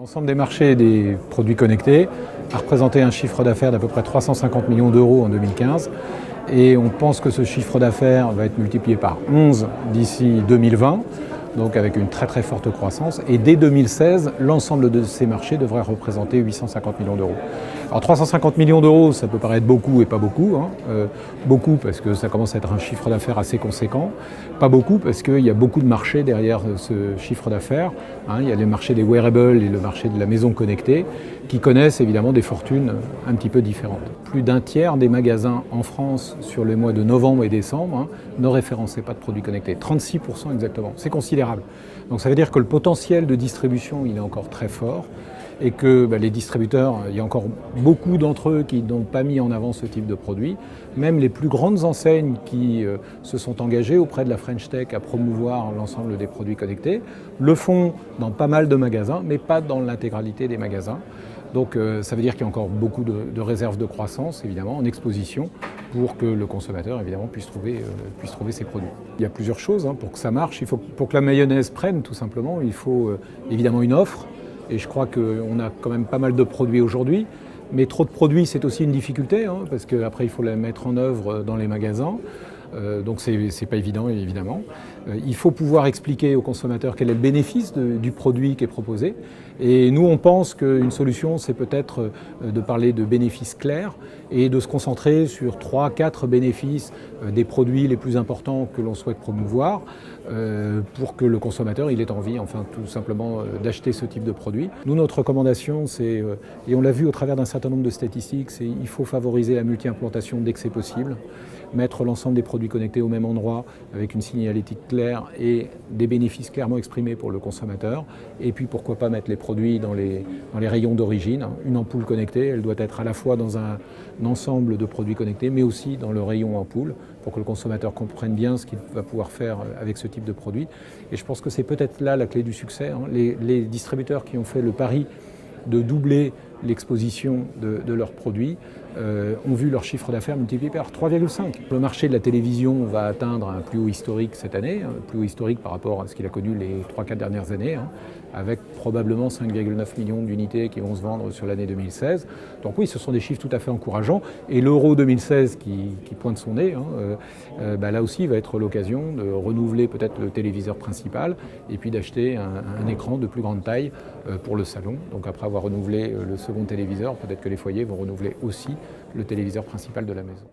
L'ensemble des marchés des produits connectés a représenté un chiffre d'affaires d'à peu près 350 millions d'euros en 2015 et on pense que ce chiffre d'affaires va être multiplié par 11 d'ici 2020, donc avec une très très forte croissance. Et dès 2016, l'ensemble de ces marchés devrait représenter 850 millions d'euros. Alors 350 millions d'euros, ça peut paraître beaucoup et pas beaucoup. Beaucoup parce que ça commence à être un chiffre d'affaires assez conséquent. Pas beaucoup parce qu'il y a beaucoup de marchés derrière ce chiffre d'affaires. Il y a les marchés des wearables et le marché de la maison connectée qui connaissent évidemment des fortunes un petit peu différentes. Plus d'un tiers des magasins en France sur les mois de novembre et décembre ne référençaient pas de produits connectés. 36% exactement. C'est considérable. Donc ça veut dire que le potentiel de distribution il est encore très fort et que les distributeurs, il y a encore beaucoup d'entre eux qui n'ont pas mis en avant ce type de produit. Même les plus grandes enseignes qui se sont engagées auprès de la French Tech à promouvoir l'ensemble des produits connectés le font dans pas mal de magasins, mais pas dans l'intégralité des magasins. Donc ça veut dire qu'il y a encore beaucoup de réserves de croissance, évidemment, en exposition, pour que le consommateur, évidemment, puisse trouver ses produits. Il y a plusieurs choses pour que ça marche. Pour que la mayonnaise prenne, tout simplement, il faut évidemment une offre. Et je crois qu'on a quand même pas mal de produits aujourd'hui. Mais trop de produits, c'est aussi une difficulté, parce qu'après, il faut les mettre en œuvre dans les magasins. Donc c'est pas évident, évidemment. Il faut pouvoir expliquer aux consommateurs quel est le bénéfice du produit qui est proposé. Et nous, on pense qu'une solution, c'est peut-être de parler de bénéfices clairs et de se concentrer sur 3-4 bénéfices des produits les plus importants que l'on souhaite promouvoir pour que le consommateur il ait envie, enfin tout simplement, d'acheter ce type de produit. Nous, notre recommandation, c'est, et on l'a vu au travers d'un certain nombre de statistiques, c'est qu'il faut favoriser la multi-implantation dès que c'est possible, mettre l'ensemble des produits connectés au même endroit avec une signalétique claire et des bénéfices clairement exprimés pour le consommateur. Et puis pourquoi pas mettre les produits dans les rayons d'origine. Une ampoule connectée, elle doit être à la fois dans un ensemble de produits connectés, mais aussi dans le rayon ampoule, pour que le consommateur comprenne bien ce qu'il va pouvoir faire avec ce type de produit. Et je pense que c'est peut-être là la clé du succès. Les distributeurs qui ont fait le pari de doubler l'exposition de leurs produits ont vu leur chiffre d'affaires multiplié par 3,5. Le marché de la télévision va atteindre un plus haut historique cette année, un plus haut historique par rapport à ce qu'il a connu les 3-4 dernières années, avec probablement 5,9 millions d'unités qui vont se vendre sur l'année 2016. Donc oui, ce sont des chiffres tout à fait encourageants. Et l'Euro 2016 qui pointe son nez, là aussi va être l'occasion de renouveler peut-être le téléviseur principal et puis d'acheter un écran de plus grande taille pour le salon. Donc après avoir renouvelé le second téléviseur, peut-être que les foyers vont renouveler aussi le téléviseur principal de la maison.